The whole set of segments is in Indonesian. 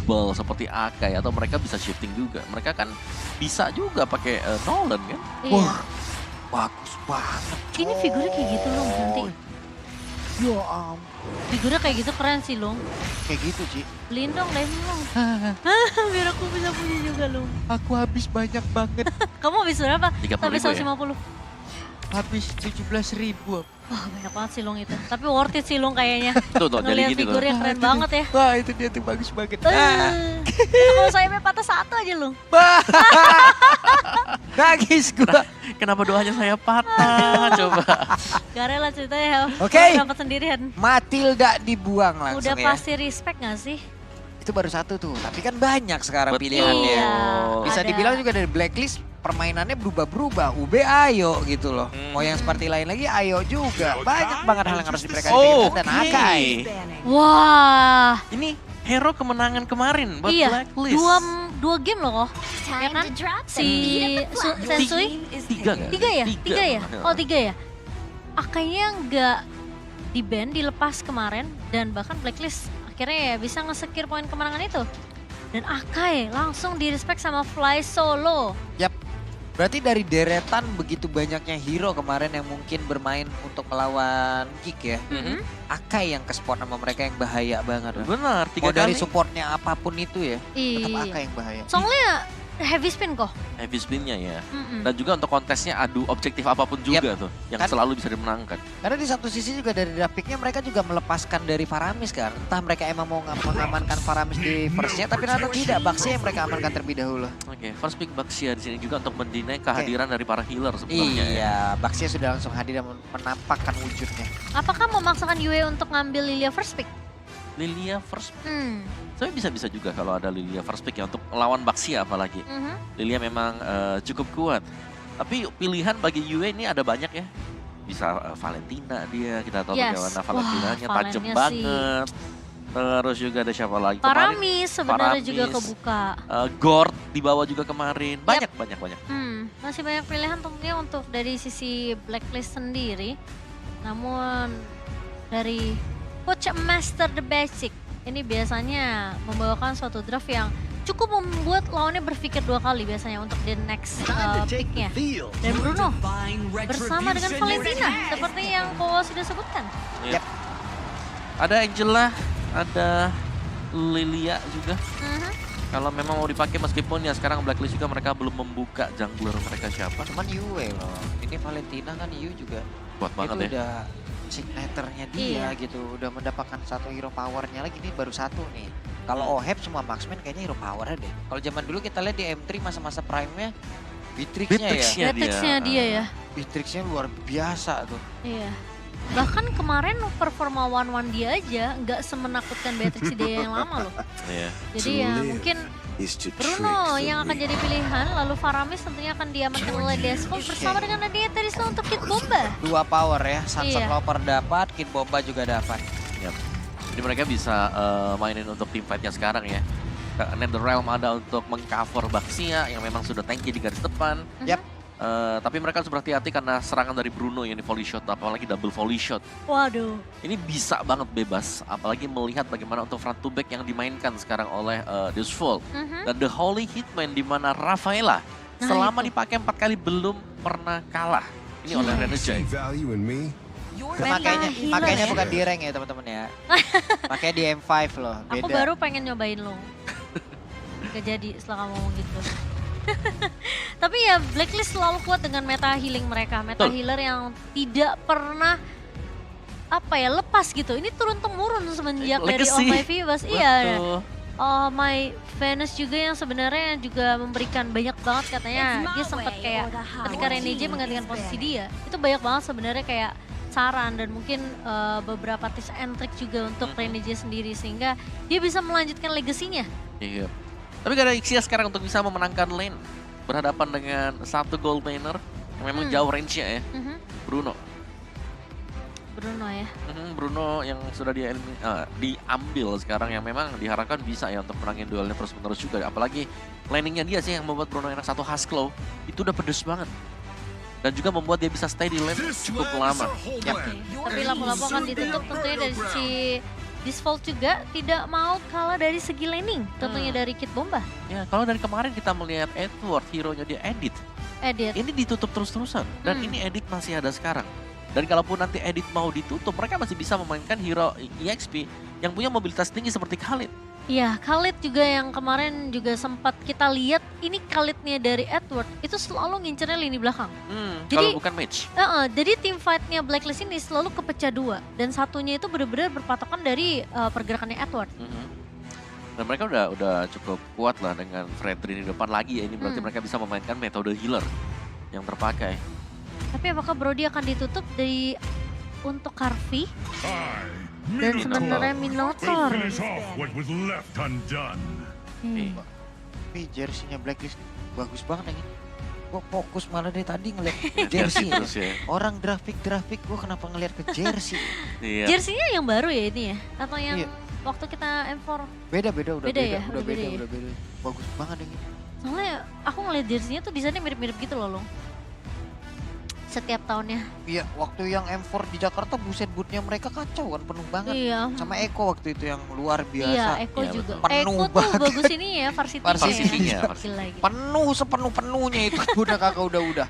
Noble seperti Akai atau mereka bisa shifting juga. Mereka kan bisa juga pakai Nolan kan. Iya. Bagus banget. Ini figurnya kayak gitu loh nanti. Ya ampun. Figurnya kayak gitu keren sih Long. Kayak gitu, Ci. Beliin dong Lemon Long. Biar aku bisa punya juga Long. Aku habis banyak banget. Kamu habis berapa? 30.000 Sampai ya? 150. Habis 17.000. Wah banyak banget sih Long itu. Tapi worth it sih Long kayaknya. Tuh jadi Ngeliat gini tuh. figurnya keren banget ya. Wah, itu dia tuh bagus banget. Kalau sayapnya patah satu aja Long. Nangis gua. Kenapa doanya saya patah? Coba. Gak rela ceritanya ya. Oke. Dapat sendirian. Matilda dibuang langsung Udah ya. pasti respect gak sih? Itu baru satu tuh, tapi kan banyak sekarang Betul. pilihannya. Iya, Bisa ada. dibilang juga dari blacklist permainannya berubah-berubah. UB ayo gitu loh. Mau yang seperti lain lagi ayo juga. Banyak banget hal yang harus mereka pikirkan dan Akai. Wah. Ini hero kemenangan kemarin buat Iya. Blacklist. Dua game loh kok. Ya kan? Si Sensui. Tiga kan? Tiga ya? Tiga ya? Heeh. Oh 3 ya? Akainya nggak di-ban, dilepas kemarin. Dan bahkan Blacklist akhirnya ya bisa nge-secure poin kemenangan itu. Dan Akai langsung di-respect sama Fly Solo. Yap. Berarti dari deretan begitu banyaknya hero kemarin yang mungkin bermain untuk melawan Geek ya. Mhm. Akai yang ke spot sama mereka yang bahaya banget. Benar, Mau 3 dari kali supportnya apapun itu ya. Tetap Iya. Akai yang bahaya. Soalnya heavy spin kok. heavy spin-nya ya. Mm-mm. Dan juga untuk kontesnya adu objektif apapun juga tuh yang Kan- selalu bisa dimenangkan. Karena di satu sisi juga dari Dapiknya mereka juga melepaskan dari Faramis kan. Entah mereka emang mau mengamankan Faramis di firstnya, tapi ternyata tidak. Baxia yang mereka amankan terlebih dahulu. Oke, first pick Baxia di sini juga untuk mendinai kehadiran dari para healer sebenarnya. ya. Iya, Baxia sudah langsung hadir dan menampakkan wujudnya. Apakah memaksakan Yue untuk ngambil Lilia first pick? Lilia first pick. Hmm. Sebenarnya bisa-bisa juga kalau ada Lilia first pick ya untuk lawan Baxia apalagi. Mhm. Lilia memang cukup kuat. Tapi pilihan bagi Yue ini ada banyak ya. Bisa Valentina dia, kita tahu Yes. bagaimana Wah, Valentinanya tajam Valennya sih. banget. Terus juga ada siapa lagi? Paramis sebenarnya juga Paramis. kebuka. Gord dibawa juga kemarin. Banyak. Masih banyak pilihan tentunya untuk dari sisi Blacklist sendiri. Namun dari Coach Master The Basic ini biasanya membawakan suatu draft yang cukup membuat lawannya berpikir 2 kali biasanya untuk the next picknya. Dan Bruno bersama dengan Valentina seperti yang Kowo sudah sebutkan. Yep. Ada Angela, ada Lilia juga. Mhm. Kalau memang mau dipakai meskipun ya sekarang Blacklist juga mereka belum membuka jungler mereka siapa. Cuman Yue loh. Ini Valentina kan Yue juga. Kuat banget Itu ya. udah signaturenya dia Iya. gitu. Udah mendapatkan satu hero powernya lagi. Ini baru satu nih. Kalau Oheb semua marksman kayaknya hero powernya deh. Kalau zaman dulu kita lihat di M3 masa-masa prime-nya Beatrix-nya ya. Beatrix-nya. Beatrix-nya dia ya. Beatrix-nya luar biasa tuh. Iya. Bahkan kemarin performa one-one dia aja nggak semenakutkan Beatrix dia yang lama loh. Iya. Jadi ya mungkin Bruno yang akan jadi pilihan, lalu Faramis tentunya akan diamankan oleh Desmond bersama dengan Nadia Terisno untuk Kid Bomba. Dua power ya. Sunset Iya. Lover dapat, Kid Bomba juga dapat. Jadi mereka bisa mainin untuk team fight-nya sekarang ya. NetherRealm ada untuk mengcover Baxia yang memang sudah tanky di garis depan. Yap. Tapi mereka harus berhati-hati karena serangan dari Bruno yang di volley shot, apalagi double volley shot. Waduh. Ini bisa banget bebas, apalagi melihat bagaimana untuk front to back yang dimainkan sekarang oleh Dusfall. Mhm. Dan The Holy Hitman di mana Rafaela Nah, selama itu. dipakai 4 kali belum pernah kalah. Ini oleh Renegade. value in me? Makanya, healer makanya ya. bukan di rank ya teman-teman ya. Makanya di M5 loh, beda. Aku baru pengen nyobain lo. Gak jadi setelah kamu ngomong gitu. Tapi ya Blacklist selalu kuat dengan meta healing mereka. Meta Betul. healer yang tidak pernah lepas gitu. Ini turun-temurun semenjak dari Legacy. All My Vivas. Iya. Betul. Oh My Venus juga yang sebenarnya juga memberikan banyak banget katanya. Dia sempat kayak ketika Renege menggantikan posisi dia, itu banyak banget sebenarnya kayak saran dan mungkin beberapa tips and trick juga untuk Renege sendiri sehingga dia bisa melanjutkan legasinya. Iya. Tapi gak ada Ixia sekarang untuk bisa memenangkan lane. Berhadapan dengan satu gold laner yang memang jauh range-nya ya. Mhm. Bruno. Bruno ya. Bruno yang sudah diambil sekarang yang memang diharapkan bisa ya untuk menangin duelnya terus-menerus juga. Apalagi landingnya dia sih yang membuat Bruno enak, satu Husklow. Itu udah pedes banget. Dan juga membuat dia bisa stay di lane cukup lama. Tapi lapu-lapu akan ditutup tentunya dari sisi Disvolt juga tidak mau kalah dari segi laning, tentunya dari Kid Bomba. Ya, kalau dari kemarin kita melihat Edward, hero-nya dia Edit. Edit. Ini ditutup terus-terusan. Dan Hmm. ini Edit masih ada sekarang. Dan kalaupun nanti Edit mau ditutup, mereka masih bisa memainkan hero EXP yang punya mobilitas tinggi seperti Khalid. Iya, Khalid juga yang kemarin juga sempat kita lihat, ini Khalidnya dari Edward itu selalu ngincernya lini belakang. Kalau bukan match. Jadi tim fightnya Blacklist ini selalu kepecah dua, dan satunya itu benar-benar berpatokan dari pergerakannya Edward. Dan mereka udah cukup kuat lah dengan Fredrin di depan lagi ya. Ini berarti mereka bisa memainkan metode healer yang terpakai. Tapi apakah Brody akan ditutup untuk Karvi? Dan sebenarnya Minotaur. Tapi jersey-nya Blacklist bagus banget lagi. Gue fokus malah dari tadi ngeliat jersey. Terus ya. Orang grafik gue kenapa ngeliat ke jersey? Iya. Jersinya yang baru ya ini ya? Atau yang Iya. waktu kita M4? Beda udah Beda ya? udah Udah beda ya? beda. Bagus banget ini. Soalnya aku ngeliat jersinya tuh desainnya mirip-mirip gitu loh, Long. Setiap tahunnya. Iya, waktu yang M4 di Jakarta buset bootnya mereka kacau kan, penuh banget. Iya. Sama Eko waktu itu yang luar Iya, biasa. Eko Iya, juga. betul. Penuh Eko tuh banget. bagus ini ya, varsity-nya. Varsity-nya, ya. varsity. Gila, gila. Penuh sepenuh-penuhnya itu udah kakak udah.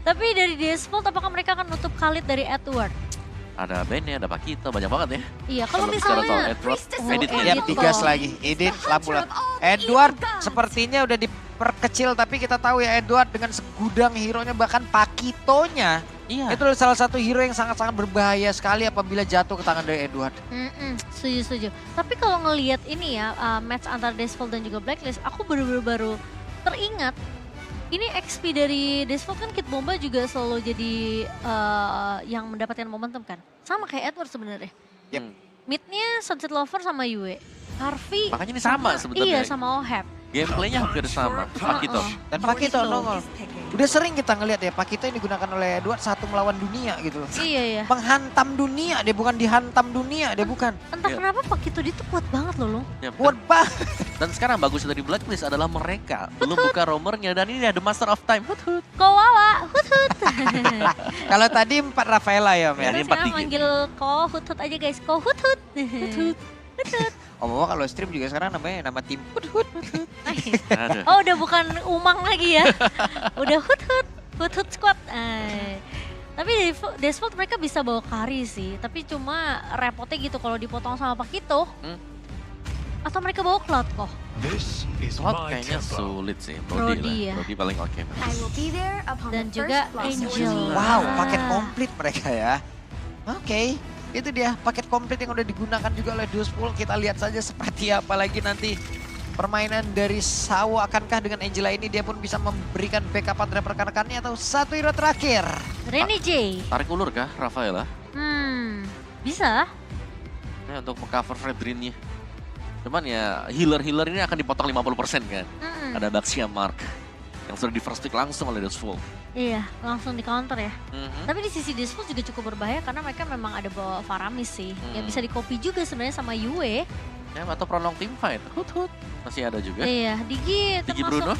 Tapi dari Disvolt apakah mereka akan nutup Khalid dari Edward? Ada Benny, ada Pakito, banyak banget ya. Iya, kalau bicara soal misalnya Edward, Oh, Edit Edit Yap, kok. digas lagi. Edit lampu-lampu. Edward sepertinya udah diperkecil, tapi kita tahu ya Edward dengan segudang hero-nya, bahkan Pakitonya. Iya. Itu salah satu hero yang sangat-sangat berbahaya sekali apabila jatuh ke tangan dari Edward. Setuju. Tapi kalau ngelihat ini ya, match antara Disvolt dan juga Blacklist, aku bener-bener baru teringat. Ini XP dari Disvolt kan Kid Bomba juga selalu jadi yang mendapatkan momentum kan. Sama kayak Edward sebenarnya. Yep. Midnya Sunset Lover sama Yue. Harvey. Makanya ini sama sebenarnya. Iya, sama Oheb. Gameplaynya hampir sama. Pakito. Dan Pakito nongol. Udah sering kita ngelihat ya Pakito yang digunakan oleh Edward satu melawan dunia gitu loh. Iya. Menghantam dunia, dia bukan dihantam dunia, dia bukan. Entah Iya. kenapa Pakito dia tuh kuat banget loh. Ya, Kuat banget. dan sekarang bagus dari Blacklist adalah mereka belum buka romernya dan ini ada Master of Time. Hut hut. Kowawa, hut-hut. Kalau tadi 4 Rafaela ya, Om ya. Ini Terus 4-3. saya manggil ko hut-hut aja guys, ko hut-hut. Hut-hut. Om kalau stream juga sekarang namanya nama tim Hut. Aduh. Oh udah bukan Umang lagi ya. Udah hut-hut squad. Tapi Disvolt mereka bisa bawa carry sih. Tapi cuma repotnya gitu kalau dipotong sama Pakito. Atau mereka bawa Cloud kok. Cloud kayaknya sulit sih. Brody ya. Brody paling oke. Dan juga Angel. Wow, paket komplit mereka ya. Oke, itu dia paket komplit yang udah digunakan juga oleh Disvolt. Kita lihat saja seperti apa lagi nanti permainan dari Sawo. Akankah dengan Angela ini dia pun bisa memberikan backup antara rekan-rekannya atau satu hero terakhir? Rene J. Tarik ulur kah Rafaela? Bisa. Ya, untuk mengcover Fredrinnya. Cuman ya healer-healer ini akan dipotong 50% kan. Ada Baxia Mark yang sudah di first pick langsung oleh Disvolt. Iya, langsung di counter ya. Tapi di sisi Disvolt juga cukup berbahaya karena mereka memang ada bawa Faramis sih. Yang bisa di-copy juga sebenarnya sama Yue. Ya, atau prolong team fight. Hut. Masih ada juga. Iya, Digi Digi termasuk Bruno.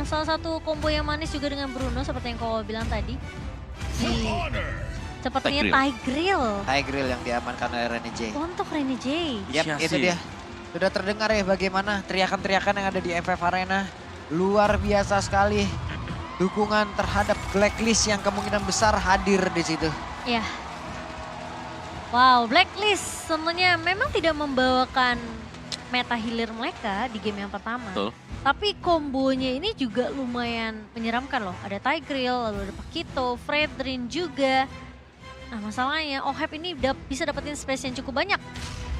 salah satu combo yang manis juga dengan Bruno seperti yang kau bilang tadi. Sepertinya Tigreal Tigreal yang diamankan oleh Rene J. untuk Rene J. Yap, Iya itu sih. dia. Sudah terdengar ya bagaimana teriakan-teriakan yang ada di FF Arena. Luar biasa sekali. Dukungan terhadap Blacklist yang kemungkinan besar hadir di situ. Ya. Wow, Blacklist tentunya memang tidak membawakan meta healer mereka di game yang pertama. Betul. Tapi kombonya ini juga lumayan menyeramkan loh. Ada Tigreal, lalu ada Pakito, Fredrin juga. Nah masalahnya Oheb ini bisa dapetin space yang cukup banyak.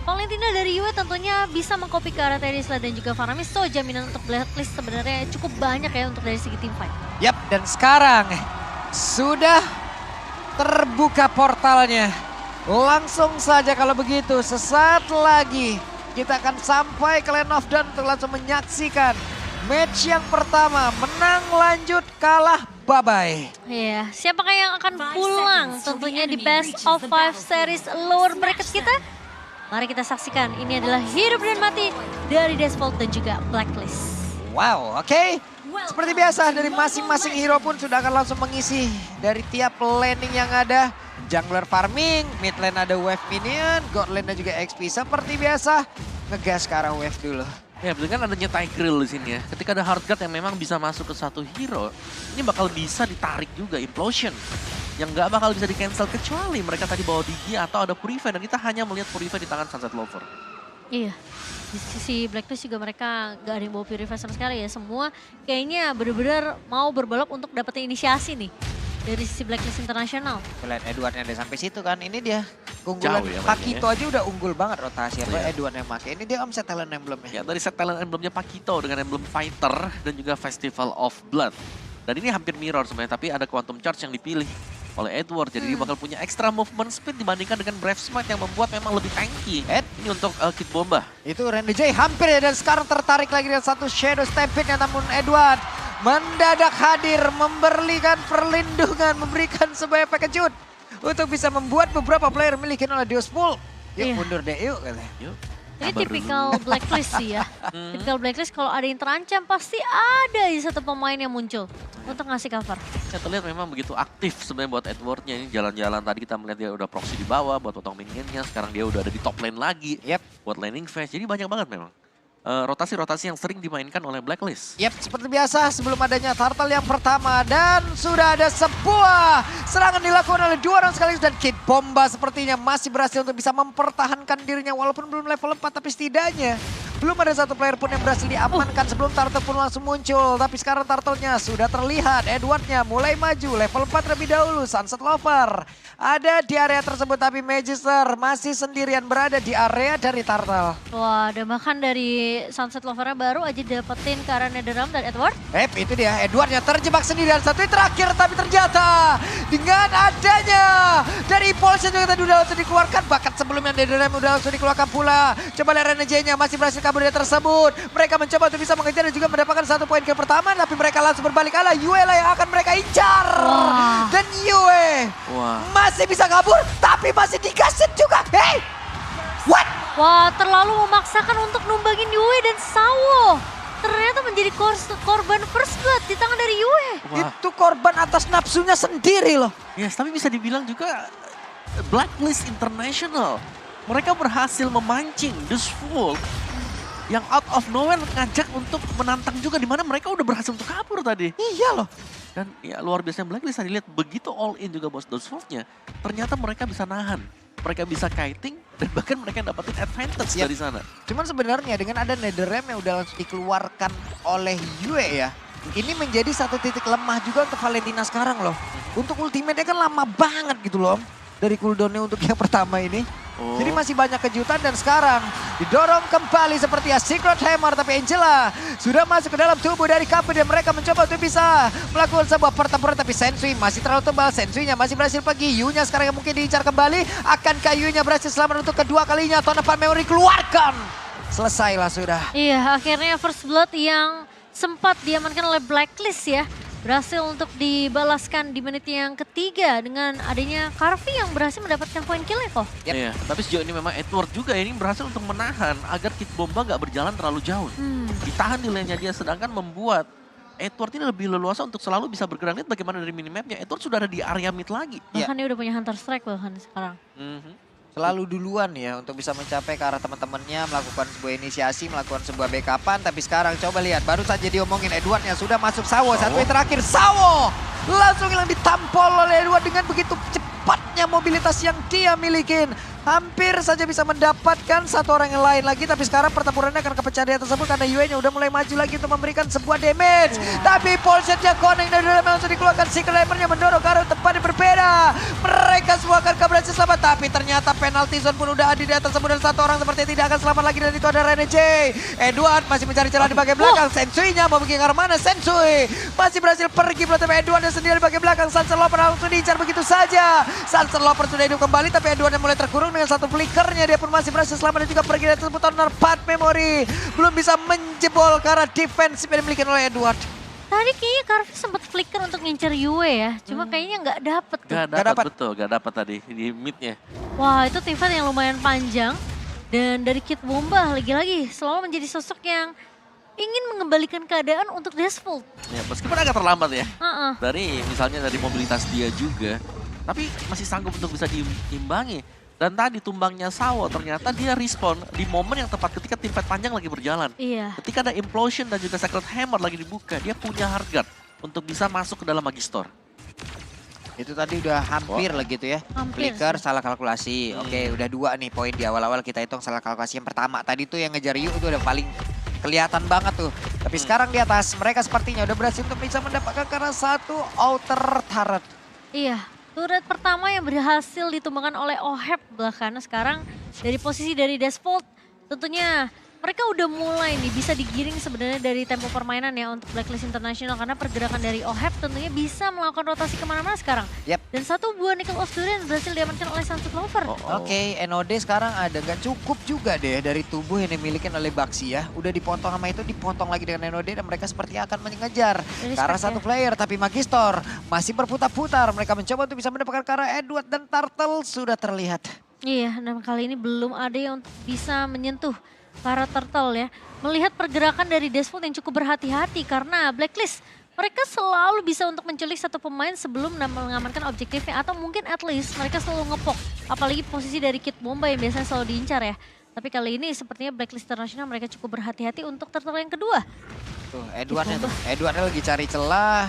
Valentina dari Yue tentunya bisa mengcopy ke arah Terisla dan juga Faramis. So jaminan untuk Blacklist sebenarnya cukup banyak ya untuk dari segi team fight. Yap, dan sekarang sudah terbuka portalnya. Langsung saja kalau begitu, sesaat lagi kita akan sampai ke Land of Dawn untuk langsung menyaksikan match yang pertama. Menang lanjut, kalah bye-bye. Iya, siapakah yang akan pulang tentunya di Best of 5 series lower bracket kita? Mari kita saksikan, ini adalah hidup dan mati dari Disvolt dan juga Blacklist. Wow, oke. Seperti biasa dari masing-masing hero pun sudah akan langsung mengisi dari tiap landing yang ada. Jungler farming, mid lane ada wave minion, god lane dan juga XP seperti biasa. Ngegas ke arah wave dulu. Ya, betul kan adanya Tigreal di sini ya. Ketika ada hard guard yang memang bisa masuk ke satu hero, ini bakal bisa ditarik juga Implosion. Yang nggak bakal bisa di-cancel kecuali mereka tadi bawa Digi atau ada Purify dan kita hanya melihat Purify di tangan Sunset Lover. Iya, di sisi Blacklist juga mereka gak ada yang bawa Purify sama sekali ya. Semua kayaknya bener-bener mau berbalap untuk dapetin inisiasi nih dari sisi Blacklist Internasional. Lihat Edwardnya ada sampai situ kan, ini dia keunggulan. Jauh ya mainnya Pakito aja udah unggul banget rotasi, apa Iya. Edward yang pakai. Ini dia omset talent emblemnya. Ya, dari set talent emblemnya Pakito dengan emblem Fighter dan juga Festival of Blood. Dan ini hampir mirror sebenarnya, tapi ada Quantum Charge yang dipilih oleh Edward. Jadi dia bakal punya extra movement speed dibandingkan dengan Brave Smite yang membuat memang lebih tanky. Ini untuk Kid Bomba. Itu Randy J hampir ya, dan sekarang tertarik lagi dengan satu Shadow Stampede-nya, namun Edward mendadak hadir, memberikan perlindungan, memberikan sebuah efek kejut untuk bisa membuat beberapa player milikin oleh Diospool. Yuk Iya. mundur deh yuk katanya. Yuk. Ini Kabar tipikal dulu. Blacklist sih ya. Tipikal Blacklist kalau ada yang terancam pasti ada aja satu pemain yang muncul untuk ngasih cover. Saya terlihat memang begitu aktif sebenarnya buat Edwardnya. Ini jalan-jalan tadi kita melihat dia udah proxy di bawah buat potong minionnya. Sekarang dia udah ada di top lane lagi Yep. buat laning phase. Jadi banyak banget memang rotasi-rotasi yang sering dimainkan oleh Blacklist. Yap, seperti biasa sebelum adanya turtle yang pertama dan sudah ada sebuah serangan dilakukan oleh dua orang sekaligus dan Kid Bomba sepertinya masih berhasil untuk bisa mempertahankan dirinya walaupun belum level 4 tapi setidaknya belum ada satu player pun yang berhasil diamankan sebelum turtle pun langsung muncul. Tapi sekarang turtle-nya sudah terlihat, Edwardnya mulai maju level 4 terlebih dahulu. Sunset Lover ada di area tersebut tapi Magister masih sendirian berada di area dari turtle. Wah, dan bahkan dari Sunset Lover-nya baru aja dapetin ke arah Netherrealm dan Edward. Itu dia Edwardnya terjebak sendirian satu yang terakhir tapi ternyata dengan adanya dari Impulsion juga tadi udah langsung dikeluarkan, bahkan sebelumnya Netherrealm udah langsung dikeluarkan pula. Coba lihat Renegade-nya masih berhasil kabur dari tersebut. Mereka mencoba untuk bisa mengejar dan juga mendapatkan satu poin ke pertama tapi mereka langsung berbalik arah. Yue lah yang akan mereka incar. Wah. Dan Yue Wah. masih bisa kabur tapi masih dikasih juga. Hey! What? Wah, terlalu memaksakan untuk numbangin Yue dan Sawo. Ternyata menjadi korban first blood di tangan dari Yue. Wah. Itu korban atas nafsunya sendiri loh. Yes, tapi bisa dibilang juga Blacklist International. Mereka berhasil memancing Dusful yang out of nowhere ngajak untuk menantang juga, di mana mereka udah berhasil untuk kabur tadi. Iya loh. Dan ya luar biasa Blacklist tadi lihat begitu all in juga bos Dusful-nya. Ternyata mereka bisa nahan. Mereka bisa kiting dan bahkan mereka dapetin advantage Yap. dari sana. Cuman sebenarnya dengan ada Netherrealm yang udah langsung dikeluarkan oleh Yue ya. Ini menjadi satu titik lemah juga untuk Valentina sekarang loh. Untuk ultimate-nya kan lama banget gitu loh. Dari cooldown-nya untuk yang pertama ini. Oh. Jadi masih banyak kejutan dan sekarang didorong kembali seperti ya Secret Hammer. Tapi Angela sudah masuk ke dalam tubuh dari Kapu dan mereka mencoba untuk bisa melakukan sebuah pertempuran. Tapi Sensui masih terlalu tebal, Sensuinya masih berhasil pergi. Yu-nya sekarang yang mungkin diincar kembali. Akankah Yu-nya berhasil selamat untuk kedua kalinya? Tonefan Memory keluarkan. Selesailah sudah. Iya, akhirnya first blood yang sempat diamankan oleh Blacklist ya. Berhasil untuk dibalaskan di menit yang ketiga dengan adanya Carvi yang berhasil mendapatkan poin kill ya kok. Yap. Iya, tapi sejauh ini memang Edward juga ini berhasil untuk menahan agar Kid Bomba nggak berjalan terlalu jauh. Ditahan di lane-nya dia, sedangkan membuat Edward ini lebih leluasa untuk selalu bisa bergerak. Lihat bagaimana dari minimapnya, Edward sudah ada di area mid lagi. Iya. Bahkan dia udah punya Hunter Strike bahkan sekarang. Selalu duluan ya untuk bisa mencapai ke arah teman-temannya, melakukan sebuah inisiasi, melakukan sebuah backupan. Tapi sekarang coba lihat, baru saja diomongin Edwardnya sudah masuk Sawo. Satu yang terakhir, Sawo langsung hilang ditampol oleh Edward dengan begitu cepatnya mobilitas yang dia milikin. Hampir saja bisa mendapatkan satu orang yang lain lagi. Tapi sekarang pertempurannya akan kepecah di atas tersebut karena Yue-nya udah mulai maju lagi untuk memberikan sebuah damage. Tapi Polshot-nya connect dan udah langsung dikeluarkan. Secret Hammer-nya mendorong ke arah tempat yang berbeda. Mereka semua akan berhasil selamat. Tapi ternyata penalty zone pun udah ada di atas tersebut. Dan satu orang seperti tidak akan selamat lagi. Dan itu ada Rene J. Edward masih mencari celah di bagian belakang. Sensui-nya mau pergi ke arah mana? Sensui masih berhasil pergi. Tapi Edward yang sendiri di bagian belakang. Sunset Lover langsung diincar begitu saja. Sunset Lover sudah hidup kembali. Tapi Edward yang mulai terkurung dengan satu flickernya. Dia pun masih berhasil selamat dan juga pergi dari tersebut. Part Memory belum bisa menjebol ke arah defense yang dimiliki oleh Edward. Tadi kayaknya Carvi sempat flicker untuk ngincer Yue ya. Cuma kayaknya nggak dapet tuh. Gak dapat. dapat, betul, gak dapat tadi di mid-nya. Wah, itu tim fight yang lumayan panjang. Dan dari Kid Bomba lagi-lagi selalu menjadi sosok yang ingin mengembalikan keadaan untuk Dashful. Ya, meskipun agak terlambat ya. Heeh. Dari misalnya dari mobilitas dia juga. tapi masih sanggup untuk bisa diimbangi. Dan tadi tumbangnya Sawo ternyata dia respon di momen yang tepat ketika tim fight panjang lagi berjalan. Iya. Ketika ada Implosion dan juga Sacred Hammer lagi dibuka, dia punya harga untuk bisa masuk ke dalam Magistor. Itu tadi udah hampir lah gitu ya. Hampir Flicker sih. salah kalkulasi. Oke, udah 2 nih poin di awal-awal kita hitung salah kalkulasi. Yang pertama tadi tuh yang ngejar Yu itu udah paling kelihatan banget tuh. Tapi sekarang di atas mereka sepertinya udah berhasil untuk bisa mendapatkan karena 1 outer turret. Iya, turret pertama yang berhasil ditumbangkan oleh Oheb bahkan sekarang dari posisi dari Despolt tentunya mereka udah mulai nih bisa digiring sebenarnya dari tempo permainan ya untuk Blacklist International karena pergerakan dari Oheb tentunya bisa melakukan rotasi kemana-mana sekarang. Yap. Dan 1 buah Nickel of Durian berhasil diamankan oleh Sunset Lover. Oke, NOD sekarang ada nggak cukup juga deh dari tubuh yang dimiliki oleh Baxi ya. Udah dipotong sama itu, dipotong lagi dengan NOD dan mereka seperti akan mengejar ke arah Respect 1 ya. player. Tapi Magistor masih berputar-putar. Mereka mencoba untuk bisa mendapatkan ke arah Edward dan Turtle sudah terlihat. Iya, dan kali ini belum ada yang bisa menyentuh para Turtle ya. Melihat pergerakan dari Despolt yang cukup berhati-hati karena Blacklist mereka selalu bisa untuk menculik satu pemain sebelum mengamankan objektifnya atau mungkin at least mereka selalu ngepok. Apalagi posisi dari Kid Bomba yang biasanya selalu diincar ya. Tapi kali ini sepertinya Blacklist International mereka cukup berhati-hati untuk Turtle yang kedua. Tuh, Edwardnya tuh. Edwardnya lagi cari celah.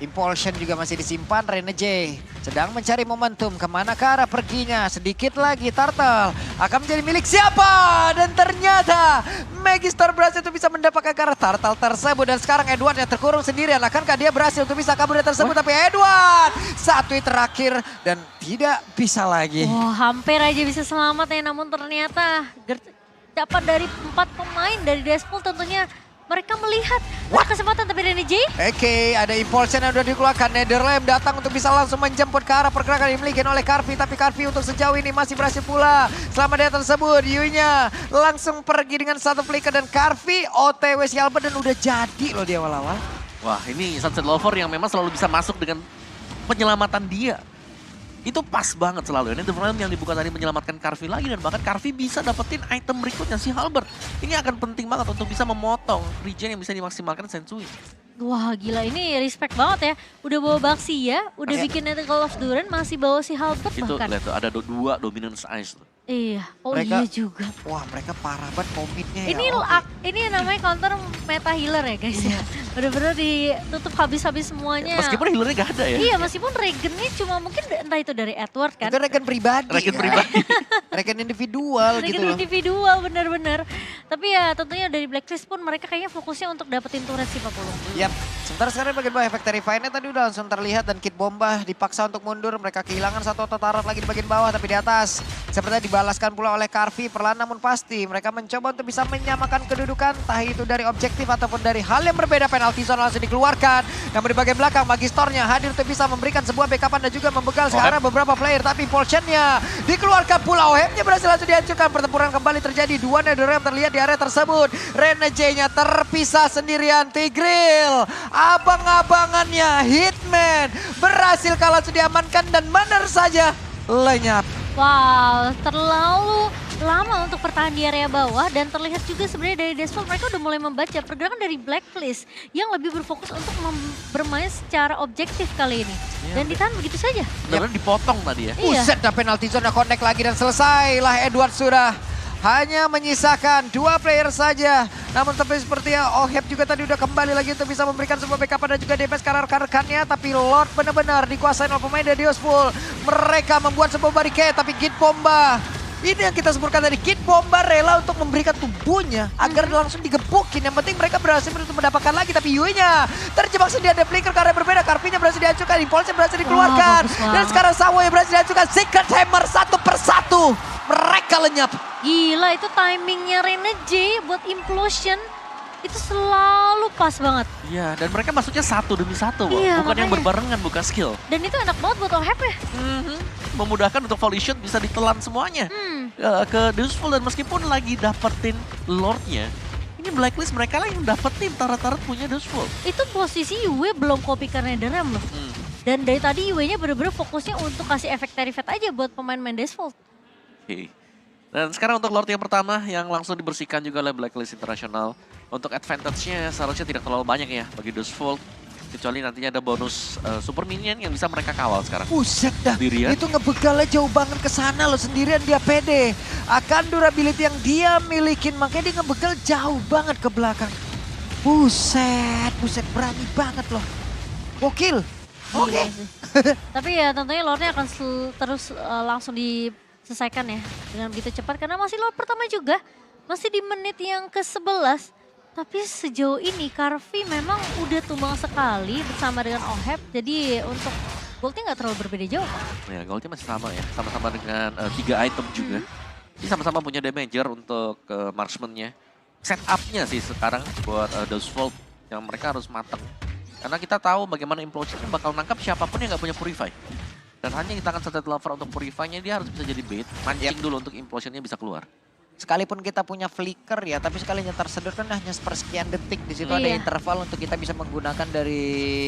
Impulsion juga masih disimpan. Renegade sedang mencari momentum. Kemana ke arah perginya? Sedikit lagi Turtle akan menjadi milik siapa? Dan ternyata Magistor berhasil untuk bisa mendapatkan ke arah Turtle tersebut. Dan sekarang Edward yang terkurung sendirian. Akankah dia berhasil untuk bisa kabur dari tersebut? Tapi Edward 1 hit terakhir dan tidak bisa lagi. Wah, hampir aja bisa selamat ya, namun ternyata dapat dari 4 pemain dari Despolt tentunya mereka melihat ada kesempatan tapi Renny J. Oke, ada impulsion yang sudah dikeluarkan. Netherlands datang untuk bisa langsung menjemput ke arah pergerakan yang dimiliki oleh Karvi. Tapi Karvi untuk sejauh ini masih berhasil pula. Selama dia tersebut, Yu-nya langsung pergi dengan 1 flicker. Dan Karvi OTW si Albert dan udah jadi loh di awal-awal. Wah, ini Sunset Lover yang memang selalu bisa masuk dengan penyelamatan dia. Itu pas banget selalu. Ini Netherlands yang dibuka tadi menyelamatkan Karvi lagi dan bahkan Karvi bisa dapetin item berikutnya si Halberd. Ini akan penting banget untuk bisa memotong regen yang bisa dimaksimalkan Sensui. Wah gila ini respect banget ya. Udah bawa Baxi ya, udah bikin Nickel of Durian masih bawa si Halberd Itu bahkan. lihat tuh ada 2 Dominance Ice tuh. Iya, oh Mereka- iya juga. Wah, mereka parah banget komitnya Ini ya. Oke. ini namanya counter meta healer ya guys ya. Bener-bener ditutup habis-habis semuanya. Meskipun healernya gak ada ya. Iya meskipun regennya cuma mungkin entah itu dari Edward kan. Itu regen pribadi. Regen kan? pribadi. Regen individual gitu Regen loh. individual bener-bener. Tapi ya tentunya dari Blacklist pun mereka kayaknya fokusnya untuk dapetin turret sih Pak Pulung. Yap, sementara sekarang bagian bawah efek Terrify-nya tadi udah langsung terlihat dan Kid Bomba dipaksa untuk mundur. Mereka kehilangan 1 ototarot lagi di bagian bawah tapi di atas. Sepertinya dibalaskan pula oleh Karvi, perlahan namun pasti. Mereka mencoba untuk bisa menyamakan kedudukan, entah itu dari objektif ataupun dari hal yang berbeda. Penalti zone langsung dikeluarkan. Namun di bagian belakang Magistornya hadir untuk bisa memberikan sebuah backupan dan juga membegal ke arah beberapa player. Tapi Impulsionnya dikeluarkan pula. Ohebnya berhasil langsung dihancurkan. Pertempuran kembali terjadi. 2 Netherrealm terlihat di area tersebut. Renegade-nya terpisah sendirian. Tigreal, abang-abangannya Hitman berhasil kalah sudah diamankan dan benar saja lenyap. Wow, terlalu lama untuk bertahan di area bawah dan terlihat juga sebenarnya dari Despolt mereka udah mulai membaca pergerakan dari Blacklist yang lebih berfokus untuk bermain secara objektif kali ini. Dan ditahan begitu saja. Benar-benar dipotong tadi ya. Iya. Buset, dah penalti zone connect lagi dan selesailah Edward sudah. Hanya menyisakan 2 player saja. Namun tapi sepertinya Oheb juga tadi udah kembali lagi untuk bisa memberikan sebuah backup dan juga DPS ke rekan-rekannya. Tapi Lord benar-benar dikuasai oleh pemain dari Diospol. Mereka membuat sebuah barricade tapi Kid Bomba. Ini yang kita sebutkan tadi, Kid Bomba rela untuk memberikan tubuhnya agar langsung digebukin. Yang penting mereka berhasil untuk mendapatkan lagi. Tapi Yui-nya terjebak sendiri, ada flicker karena berbeda. Karvinya berhasil dihancurkan, Impulse berhasil dikeluarkan. bagus Dan banget. sekarang Sawo yang berhasil dihancurkan. Secret Hammer 1 persatu. Mereka lenyap. Gila itu timingnya Renegade buat Implosion itu selalu pas banget. Iya, dan mereka masuknya 1 demi 1, Iya, bukan yang makanya. berbarengan, bukan skill. Dan itu enak banget buat Oheb ya. Memudahkan untuk volley shot bisa ditelan semuanya ke Dusful dan meskipun lagi dapetin Lordnya, ini Blacklist mereka lah yang dapetin tarat-tarat punya Dusful. Itu posisi Yue belum copy ke Netherrealm loh. Dan dari tadi Yue-nya bener-bener fokusnya untuk kasih efek Terrified aja buat pemain-pemain Despolt. Oke. Dan sekarang untuk Lord yang pertama yang langsung dibersihkan juga oleh Blacklist International. Untuk advantage-nya seharusnya tidak terlalu banyak ya bagi Dusful. kecuali nantinya ada bonus super minion yang bisa mereka kawal sekarang. Buset dah, Sendirian. itu ngebegalnya jauh banget ke sana loh, sendirian dia pede. Akan durability yang dia milikin, makanya dia ngebegal jauh banget ke belakang. Buset, berani banget loh. Gokil. Oke. Iya sih. Tapi ya tentunya lordnya akan terus langsung diselesaikan ya dengan begitu cepat karena masih lord pertama juga. Masih di menit yang ke-11. Tapi sejauh ini Karvi memang udah tumbang sekali bersama dengan Oheb. Jadi untuk goldnya nggak terlalu berbeda jauh. Ya, goldnya masih sama ya, sama-sama dengan 3 item juga. Jadi sama-sama punya damager untuk marksman-nya. Setup-nya sih sekarang buat Dustfall yang mereka harus mateng. Karena kita tahu bagaimana Implosion bakal nangkap siapapun yang nggak punya Purify. Dan hanya kita akan set lever untuk Purify-nya, dia harus bisa jadi bait, mancing dulu untuk Implosion-nya bisa keluar. Sekalipun kita punya flicker ya, tapi sekalinya tersedot kan hanya sepersekian detik. Di situ ada Iya. interval untuk kita bisa menggunakan dari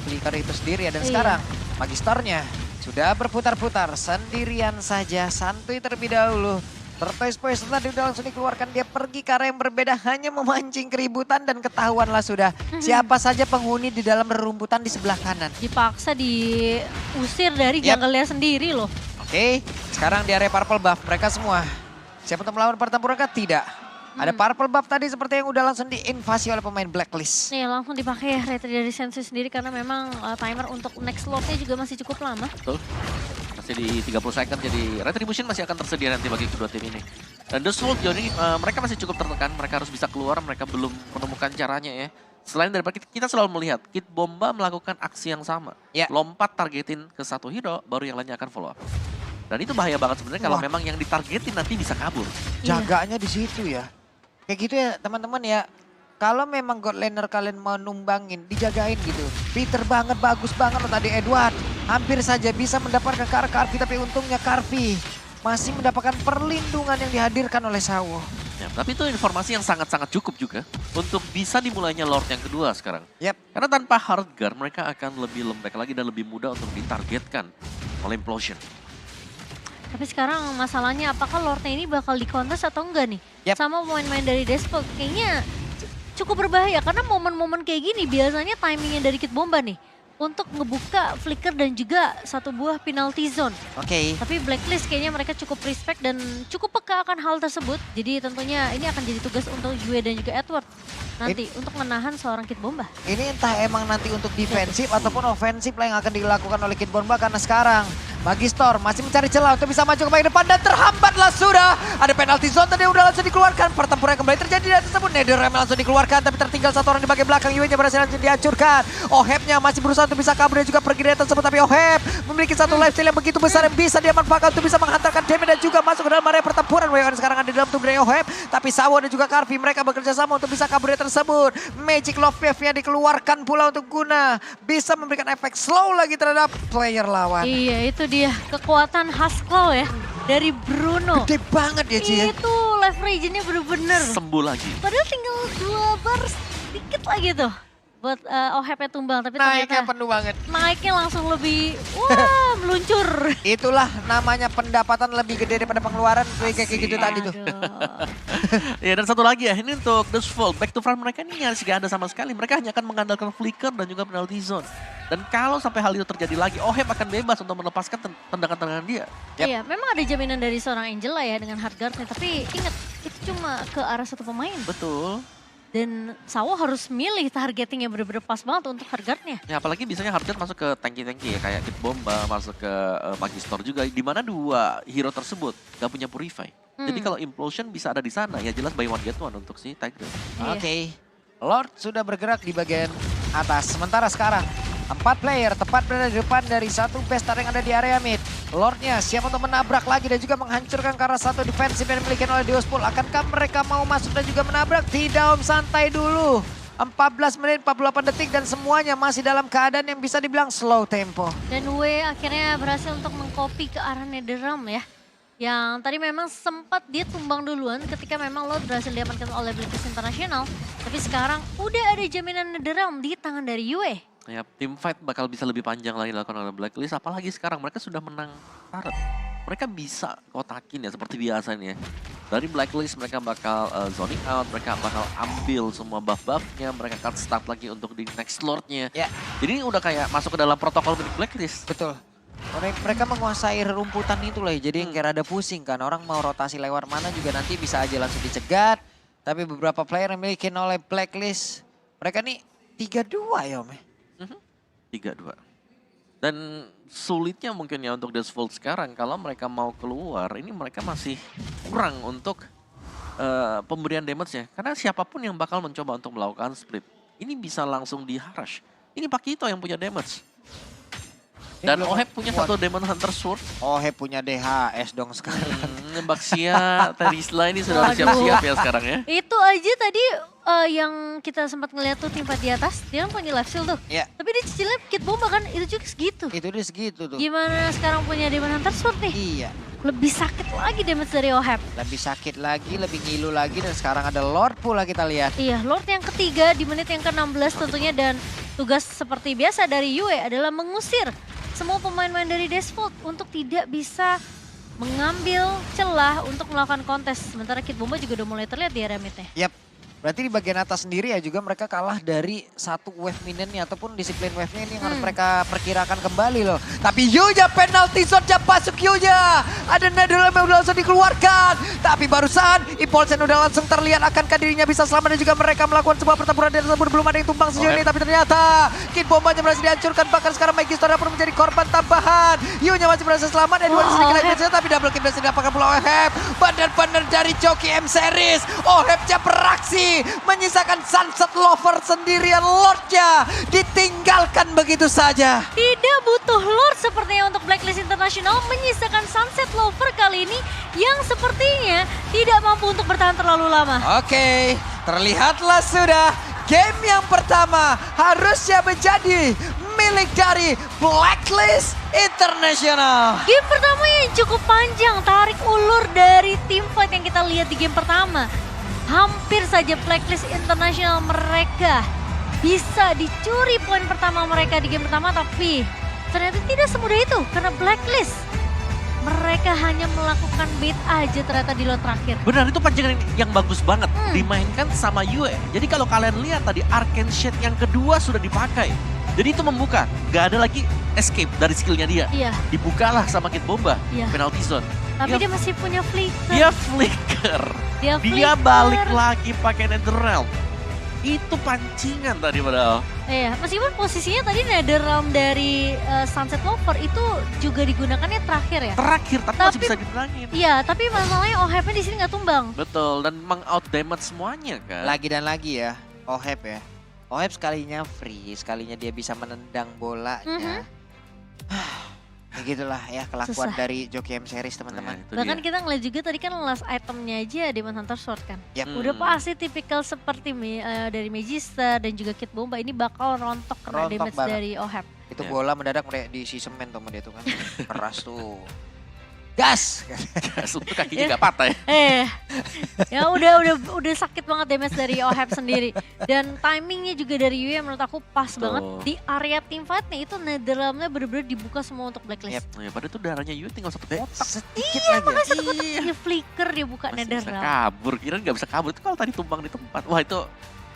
flicker itu sendiri ya. Dan Iya. sekarang Magistornya sudah berputar-putar sendirian saja, santuy terlebih dahulu. Tortoise Poison tadi udah langsung dikeluarkan, dia pergi ke arah yang berbeda, hanya memancing keributan dan ketahuanlah sudah siapa saja penghuni di dalam rerumputan di sebelah kanan. Dipaksa diusir dari Yap. jungle-nya sendiri loh. Oke, sekarang di area purple buff mereka semua. Siapa untuk melawan pertempuran kah? Tidak. Ada purple buff tadi seperti yang udah langsung diinvasi oleh pemain Blacklist. Nih langsung dipakai retri dari Sensu sendiri karena memang timer untuk next lotnya juga masih cukup lama. Betul. Masih di 30 second, jadi Retribution masih akan tersedia nanti bagi kedua tim ini. Dan The Soul jauh ini mereka masih cukup tertekan, mereka harus bisa keluar, mereka belum menemukan caranya ya. Selain daripada kita selalu melihat Kid Bomba melakukan aksi yang sama. Ya. Lompat targetin ke satu hero, baru yang lainnya akan follow up. Dan itu bahaya banget sebenarnya kalau Wah. memang yang ditargetin nanti bisa kabur. Iya. Jaganya di situ ya. Kayak gitu ya teman-teman ya. Kalau memang God Laner kalian mau numbangin, dijagain gitu. Peter banget, bagus banget loh tadi Edward. Hampir saja bisa mendapatkan ke arah Karvi, tapi untungnya Karvi masih mendapatkan perlindungan yang dihadirkan oleh Sawo. Ya, tapi itu informasi yang sangat-sangat cukup juga untuk bisa dimulainya Lord yang kedua sekarang. Yap. Karena tanpa Hardguard mereka akan lebih lembek lagi dan lebih mudah untuk ditargetkan oleh Implosion. Tapi sekarang masalahnya apakah lordnya ini bakal dikontes atau enggak nih? Yap. Sama pemain-pemain dari Despot kayaknya cukup berbahaya karena momen-momen kayak gini biasanya timingnya dari Kid Bomba nih untuk ngebuka flicker dan juga satu buah penalty zone. Oke. Tapi Blacklist kayaknya mereka cukup respect dan cukup peka akan hal tersebut. Jadi tentunya ini akan jadi tugas untuk Yue dan juga Edward nanti untuk menahan seorang Kid Bomba. Ini entah emang nanti untuk defensif ataupun ofensif lah yang akan dilakukan oleh Kid Bomba karena sekarang Magistor masih mencari celah untuk bisa maju ke bagian depan dan terhambatlah sudah. Ada penalti zone tadi udah langsung dikeluarkan. Pertempuran kembali terjadi dan tersebut. Netherrealm langsung dikeluarkan tapi tertinggal satu orang di bagian belakang. Yue-nya berhasil langsung dihancurkan. Oheb-nya masih berusaha untuk bisa kabur dan juga pergi dari tersebut. Tapi Oheb memiliki satu lifesteal yang begitu besar yang bisa dia manfaatkan untuk bisa menghantarkan damage dan juga masuk ke dalam area pertempuran. WON sekarang ada di dalam tubuh dari Oheb. Tapi Sawo dan juga Karvi mereka bekerja sama untuk bisa kabur dari tersebut. Magic Love Wave-nya dikeluarkan pula untuk guna bisa memberikan efek slow lagi terhadap player lawan. Iya itu dia kekuatan Haskell ya dari Bruno. Gede banget ya Ci ya. Itu life region-nya bener-bener. Sembuh lagi. Padahal tinggal 2 bar sedikit lagi tuh buat Oheb-nya tumbang. Tapi Naiknya ternyata penuh banget. naiknya langsung lebih wah meluncur. Itulah namanya pendapatan lebih gede daripada pengeluaran kayak gitu tadi tuh. Aduh. Ya dan satu lagi ya, ini untuk Dustfall. Back to front mereka ini nyaris gak ada sama sekali. Mereka hanya akan mengandalkan flicker dan juga penalty zone. Dan kalau sampai hal itu terjadi lagi, Oheb akan bebas untuk melepaskan tendangan-tendangan dia. Yap. Iya, memang ada jaminan dari seorang Angela ya dengan hardguard-nya. Tapi ingat, itu cuma ke arah satu pemain. Betul. Dan Sawo harus milih targeting yang bener-bener pas banget untuk hardguard-nya. Ya apalagi biasanya Hardguard masuk ke tanki-tanki ya, kayak Kid Bomba, masuk ke Magistor juga. Di mana dua hero tersebut gak punya Purify. Jadi kalau Implosion bisa ada di sana, ya jelas buy one get one untuk si Tiger. Iya. Oke. Lord sudah bergerak di bagian atas. Sementara sekarang 4 player tepat berada di depan dari satu base yang ada di area mid. Lordnya siap untuk menabrak lagi dan juga menghancurkan karena satu defensif yang dimiliki oleh Deospol. Akankah mereka mau masuk dan juga menabrak? Tidak om, santai dulu. 14 menit 48 detik dan semuanya masih dalam keadaan yang bisa dibilang slow tempo. Dan Wei akhirnya berhasil untuk mengcopy ke arah Netherrealm ya. Yang tadi memang sempat dia tumbang duluan ketika memang Lord berhasil diamankan oleh Blacklist International. Tapi sekarang udah ada jaminan Netherrealm di tangan dari Yue. Ya, tim fight bakal bisa lebih panjang lagi dilakukan oleh Blacklist. Apalagi sekarang mereka sudah menang turret. Mereka bisa kotakin ya seperti biasanya. Dari Blacklist mereka bakal zoning out, mereka bakal ambil semua buff-buffnya, mereka akan start lagi untuk di next lordnya. Ya. Jadi ini udah kayak masuk ke dalam protokol milik Blacklist. Betul. Mereka menguasai rumputan itu lah, jadi yang kayak rada pusing kan. Orang mau rotasi lewat mana juga nanti bisa aja langsung dicegat. Tapi beberapa player yang dimiliki oleh Blacklist, mereka nih 3-2 ya Om. 3-2. Dan sulitnya mungkin ya untuk Desvolt sekarang, kalau mereka mau keluar, ini mereka masih kurang untuk pemberian damage-nya. Karena siapapun yang bakal mencoba untuk melakukan split, ini bisa langsung di-harash. Ini Pakito yang punya damage. Dan Oheb punya satu Demon Hunter Sword. Oheb punya DHS dong sekarang. Baxia, Terisla ini sudah siap-siap ya sekarang ya. Itu aja tadi yang kita sempat ngeliat tuh tim fight di atas, dia kan punya life steal tuh. Iya. Tapi dia cicilnya Kit Bomba kan, itu juga segitu. Itu dia segitu tuh. Gimana sekarang punya Demon Hunter Sword nih? Iya. Lebih sakit lagi damage dari Oheb. Lebih sakit lagi, lebih ngilu lagi, dan sekarang ada Lord pula kita lihat. Iya, Lord yang ketiga di menit yang ke-16 tentunya, dan tugas seperti biasa dari Yue adalah mengusir semua pemain-pemain dari Desvolt untuk tidak bisa mengambil celah untuk melakukan kontes. Sementara Kit Bomba juga udah mulai terlihat di area mid-nya. Yap. Berarti di bagian atas sendiri ya juga mereka kalah dari satu wave minionnya ataupun disiplin wave-nya ini yang harus mereka perkirakan kembali loh. Tapi Yuya penalti shot-nya masuk Yuya. Ada Netherlands yang udah langsung dikeluarkan. Tapi barusan Impulsen udah langsung terlihat akankah dirinya bisa selamat dan juga mereka melakukan sebuah pertempuran di tersebut. Belum ada yang tumbang sejauh ini tapi ternyata Kit Bombanya berhasil dihancurkan. Bahkan sekarang Magister pun menjadi korban tambahan. Yuya masih berhasil selamat dan dua sedikit saja tapi double kill berhasil didapatkan pula Oheb. Benar-benar dari joki M Series. Ohebnya beraksi. Menyisakan Sunset Lover sendirian, Lordnya ditinggalkan begitu saja. Tidak butuh Lord sepertinya untuk Blacklist International menyisakan Sunset Lover kali ini yang sepertinya tidak mampu untuk bertahan terlalu lama. Oke, terlihatlah sudah game yang pertama harusnya menjadi milik dari Blacklist International. Game pertama yang cukup panjang, tarik ulur dari tim fight yang kita lihat di game pertama. Hampir saja Blacklist International mereka bisa dicuri poin pertama mereka di game pertama, tapi ternyata tidak semudah itu karena Blacklist mereka hanya melakukan bait aja ternyata di lot terakhir. Benar, itu panjangan yang bagus banget dimainkan sama Yue. Jadi kalau kalian lihat tadi Arcane Shade yang kedua sudah dipakai. Jadi itu membuka, gak ada lagi escape dari skillnya dia. Iya. Dibukalah sama Kit Bomba, Iya. penalty zone. Tapi dia masih punya flicker. Dia flicker. Dia flicker. balik lagi pakai Netherrealm. Itu pancingan tadi padahal. Iya, meskipun posisinya tadi Netherrealm dari Sunset Lover itu juga digunakannya terakhir ya. Terakhir, tapi masih bisa dimenangin. Iya, tapi masalahnya Ohebnya di sini nggak tumbang. Betul, dan meng-out damage semuanya kan. Lagi dan lagi ya, Oheb ya. Oheb sekalinya free, sekalinya dia bisa menendang bolanya. Begitulah ya kelakuan Susah. dari Joki M Series teman-teman. Nah, itu Bahkan dia. kita ngeliat juga tadi kan last itemnya aja Demon Hunter Sword kan. Yap. Udah pasti tipikal seperti dari Magister dan juga Kit Bomba ini bakal rontok kena Rontok damage banget. dari Oheb. Itu Ya. bola mendadak diisi semen tuh sama dia tuh kan. Keras tuh. Gas! Untuk kakinya nggak patah ya. Ya udah sakit banget damage dari Oheb sendiri. Dan timingnya juga dari Yue menurut aku pas Betul. banget. Di area team fight-nya itu Netherrealm-nya bener-bener dibuka semua untuk Blacklist. Ya, padahal itu darahnya Yue tinggal satu kotak. Sedikit lagi ya. Satu kotak dia flicker dia buka Masih bisa Netherrealm. kabur, kira nggak bisa kabur. Itu kalau tadi tumbang di tempat. Wah itu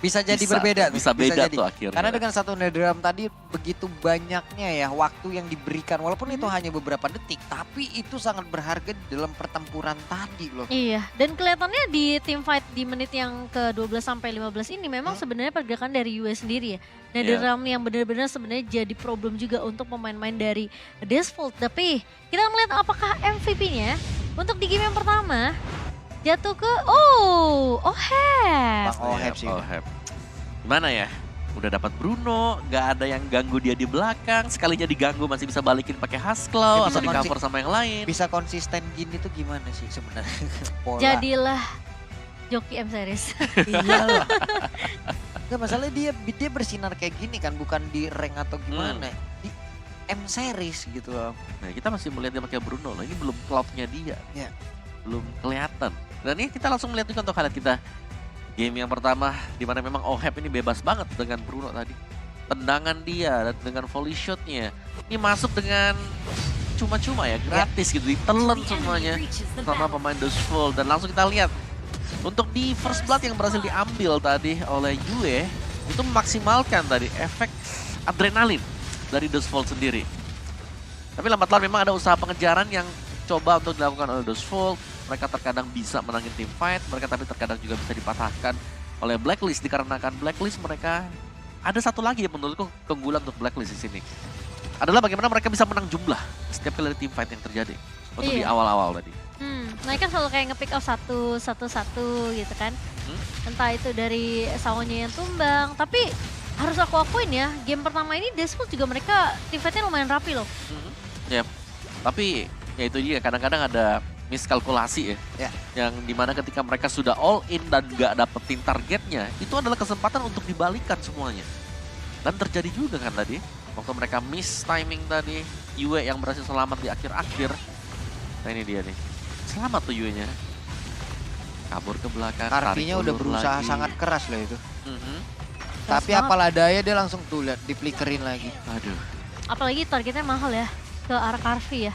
Bisa jadi Bisa, berbeda tuh. bisa beda jadi. tuh akhirnya. Karena dengan satu Netherrealm tadi begitu banyaknya ya waktu yang diberikan. Walaupun itu hanya beberapa detik. Tapi itu sangat berharga di dalam pertempuran tadi loh. Iya, dan kelihatannya di team fight di menit yang ke-12 sampai 15 ini memang sebenarnya pergerakan dari US sendiri ya. Netherrealm yang benar-benar sebenarnya jadi problem juga untuk pemain-pemain dari Desvolt. Tapi kita melihat apakah MVP-nya untuk di game yang pertama jatuh ke Oheb. Bang Oheb sih. Oheb. Gimana ya? Udah dapat Bruno, nggak ada yang ganggu dia di belakang. Sekalinya diganggu masih bisa balikin pakai Hasclaw Ya, atau di bisa cover sama yang lain. Bisa konsisten gini tuh gimana sih sebenarnya? Pola. Jadilah joki M Series. Iyalah. Gak masalahnya dia bersinar kayak gini kan, bukan di rank atau gimana. Di M Series gitu loh. Nah kita masih melihat dia pakai Bruno loh. Ini belum cloud-nya dia. Ya. Belum kelihatan. Dan ini kita langsung melihat juga untuk highlight kita. Game yang pertama di mana memang Oheb ini bebas banget dengan Bruno tadi. Tendangan dia dan dengan volley shotnya. Ini masuk dengan cuma-cuma ya, gratis gitu, ditelan semuanya sama pemain Dustful. Dan langsung kita lihat, untuk di First Blood yang berhasil diambil tadi oleh Yue, itu memaksimalkan tadi efek adrenalin dari Dustful sendiri. Tapi lambat laun memang ada usaha pengejaran yang coba untuk dilakukan oleh Dustful. Mereka terkadang bisa menangin team fight, mereka tapi terkadang juga bisa dipatahkan oleh Blacklist, dikarenakan Blacklist mereka ada satu lagi yang menurutku keunggulan untuk Blacklist di sini. Adalah bagaimana mereka bisa menang jumlah setiap kali team fight yang terjadi untuk di awal-awal tadi. Mereka selalu kayak nge-pick off satu gitu kan. Entah itu dari Saonya yang tumbang, tapi harus aku akuin ya, game pertama ini Dustful juga mereka team fight-nya lumayan rapi loh. Ya, tapi ya itu dia kadang-kadang ada miskalkulasi ya. Yang dimana ketika mereka sudah all in dan gak dapetin targetnya, itu adalah kesempatan untuk dibalikan semuanya. Dan terjadi juga kan tadi, waktu mereka miss timing tadi, Yue yang berhasil selamat di akhir-akhir. Nah ini dia nih, selamat tuh Yue-nya. Kabur ke belakang, Karvinya udah berusaha lagi. sangat keras loh itu. Keras Tapi banget. apalah daya dia langsung tuh lihat dipelikerin lagi. Aduh. Apalagi targetnya mahal ya, ke arah Karvi ya.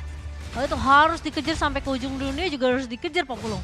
Oh itu harus dikejar sampai ke ujung dunia juga harus dikejar Pak Pulung.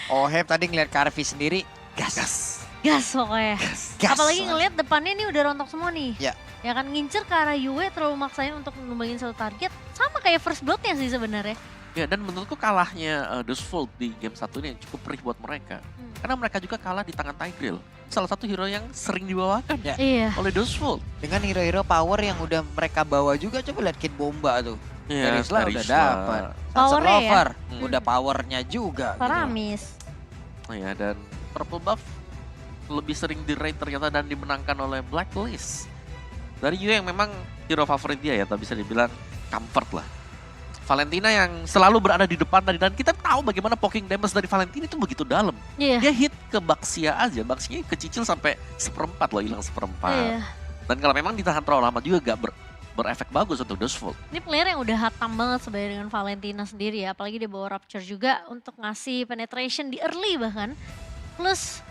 Oheb tadi ngeliat Karvi sendiri, gas. Gas pokoknya. Gas. Apalagi ngelihat depannya ini udah rontok semua nih. Ya. Ya kan ngincer ke arah Yue terlalu maksain untuk numbangin satu target. Sama kayak First Blood-nya sih sebenarnya. Ya dan menurutku kalahnya Dustful di game 1 ini cukup perih buat mereka. Karena mereka juga kalah di tangan Tigreal. Salah satu hero yang sering dibawakan Ya. Iya. oleh Dustful. Dengan hero-hero power yang udah mereka bawa juga, coba lihat Kid Bomba tuh. Iya, Terisla udah Terisla. dapat. Sunset Powernya ya. Lover udah powernya juga. Gitu. Paramis. Ya, dan Purple Buff lebih sering di-rate ternyata dan dimenangkan oleh Blacklist. Dari Yue yang memang hero favorit dia ya, tapi bisa dibilang comfort lah. Valentina yang selalu berada di depan tadi, dan kita tahu bagaimana poking damage dari Valentina itu begitu dalam. Iya. Dia hit ke Baxia aja, Baxia kecicil sampai 1/4 loh, hilang 1/4. Iya. Dan kalau memang ditahan terlalu lama juga gak berefek bagus untuk Dustful. Ini player yang udah hatam banget sebenarnya dengan Valentina sendiri ya. Apalagi dia bawa Rapture juga untuk ngasih penetration di early bahkan. Plus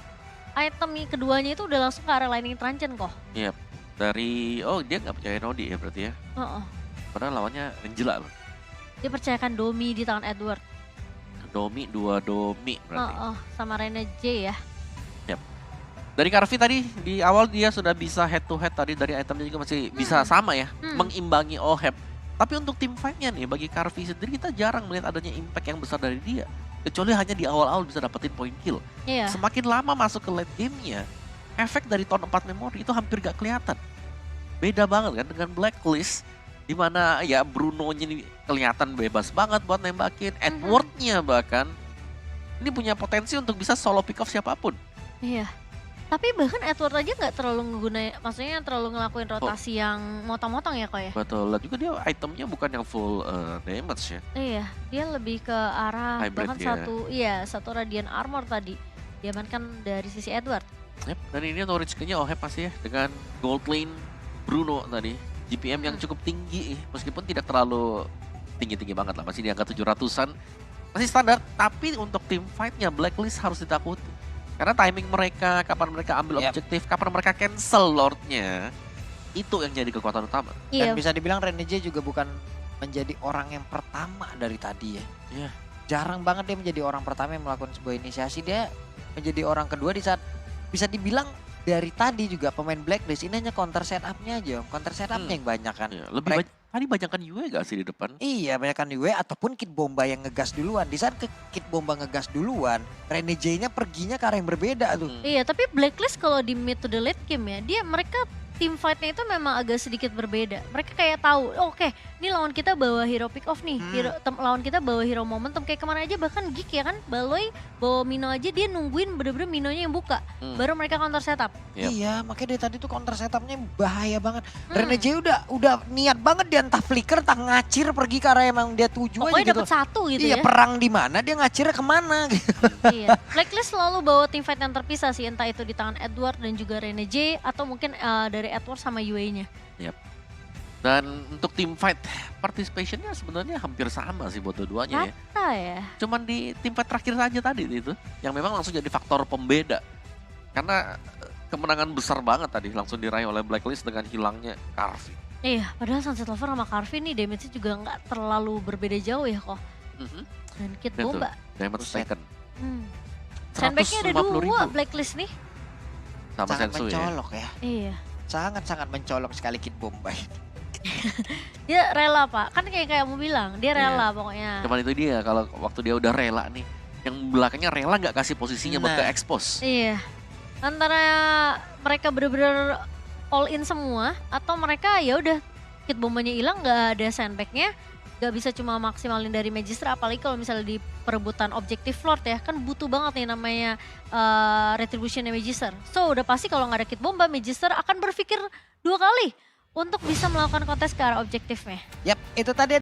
item keduanya itu udah langsung ke arah Lightning Truncheon kok. Iya, dari, oh dia gak percaya Nodi ya berarti ya. Heeh. Padahal lawannya Angela loh. Dia percayakan Domi di tangan Edward. Domi, 2 Domi berarti. Sama Rena J ya. Dari Karvi tadi di awal dia sudah bisa head to head tadi, dari itemnya juga masih bisa sama ya, mengimbangi Oheb. Tapi untuk tim fight-nya nih bagi Karvi sendiri kita jarang melihat adanya impact yang besar dari dia. Kecuali hanya di awal-awal bisa dapetin point kill. Iya. Semakin lama masuk ke late game-nya, efek dari Ton 4 Memory itu hampir gak kelihatan. Beda banget kan dengan Blacklist, di mana ya Bruno-nya ini kelihatan bebas banget buat nembakin, Edward-nya bahkan ini punya potensi untuk bisa solo pick off siapapun. Iya. Tapi bahkan Edward aja nggak terlalu ngegunain, maksudnya terlalu ngelakuin rotasi yang motong-motong ya kok ya? Betul, dan juga dia itemnya bukan yang full damage ya. Iya, dia lebih ke arah Hybrid bahkan ya. satu Radiant Armor tadi. Diamankan dari sisi Edward. Yep, dan ini knowledge-nya Oheb pasti ya, dengan gold lane Bruno tadi. GPM yang cukup tinggi, meskipun tidak terlalu tinggi-tinggi banget lah, masih di angka 700-an. Masih standar, tapi untuk team fight-nya Blacklist harus ditakuti. Karena timing mereka, kapan mereka ambil objektif, kapan mereka cancel Lord-nya, itu yang jadi kekuatan utama. Dan bisa dibilang Renege juga bukan menjadi orang yang pertama dari tadi ya. Iya. Jarang banget dia menjadi orang pertama yang melakukan sebuah inisiasi. Dia menjadi orang kedua di saat bisa dibilang dari tadi juga pemain Blacklist ini hanya counter setup-nya aja. Counter setup-nya yang banyak kan. Ya, lebih tadi banyakkan Yue gak sih di depan? Iya, banyakkan Yue ataupun Kid Bomba yang ngegas duluan. Di saat Kid Bomba ngegas duluan, Renege-nya perginya ke arah yang berbeda tuh. Iya, tapi Blacklist kalau di mid to the late game ya, mereka team fight-nya itu memang agak sedikit berbeda. Mereka kayak tahu, oke, ini lawan kita bawa hero pick off nih, lawan kita bawa hero momentum. Kayak kemana aja bahkan Geek ya kan, Baloy bawa Mino aja dia nungguin bener-bener Minonya yang buka. Baru mereka counter setup. Yep. Iya, makanya dari tadi tuh counter setupnya bahaya banget. Renege udah niat banget dia entah flicker, entah ngacir pergi ke arah yang dia tuju aja Pokoknya gitu. dapat satu gitu Iya, ya. perang di mana dia ngacirnya kemana gitu. Iya. Blacklist selalu bawa team fight yang terpisah sih, entah itu di tangan Edward dan juga Renege atau mungkin dari Edward sama Yue-nya. Yep. Dan untuk team fight participationnya sebenarnya hampir sama sih buat dua-duanya ya. Rata ya. Cuman di tim fight terakhir saja tadi itu yang memang langsung jadi faktor pembeda. Karena kemenangan besar banget tadi langsung diraih oleh Blacklist dengan hilangnya Karvi. Iya, padahal Sunset Lover sama Carvin nih damage-nya juga nggak terlalu berbeda jauh ya kok. Mhm. Dan Kid Dan tuh, Bomba. damage Buset. taken. Hmm. Sandbag-nya ada 150.000. 2 Blacklist nih. Sama Sangat Sensu ya. mencolok ya. Iya. Sangat-sangat mencolok sekali Kid Bombay. Dia rela Pak, kan kayak kamu bilang, dia Iya. rela pokoknya. Cuman itu dia, kalau waktu dia udah rela nih, yang belakangnya rela nggak kasih posisinya buat Nah. ke expose. Iya, antara mereka bener-bener all in semua, atau mereka ya udah Kid Bombanya hilang, nggak ada sandbagnya, nggak bisa cuma maksimalin dari Magister, apalagi kalau misalnya di perebutan objektif Lord ya, kan butuh banget nih namanya retributionnya Magister. So udah pasti kalau nggak ada Kid Bomba, Magister akan berpikir 2 kali untuk bisa melakukan kontes ke arah objektifnya. Yap, itu tadi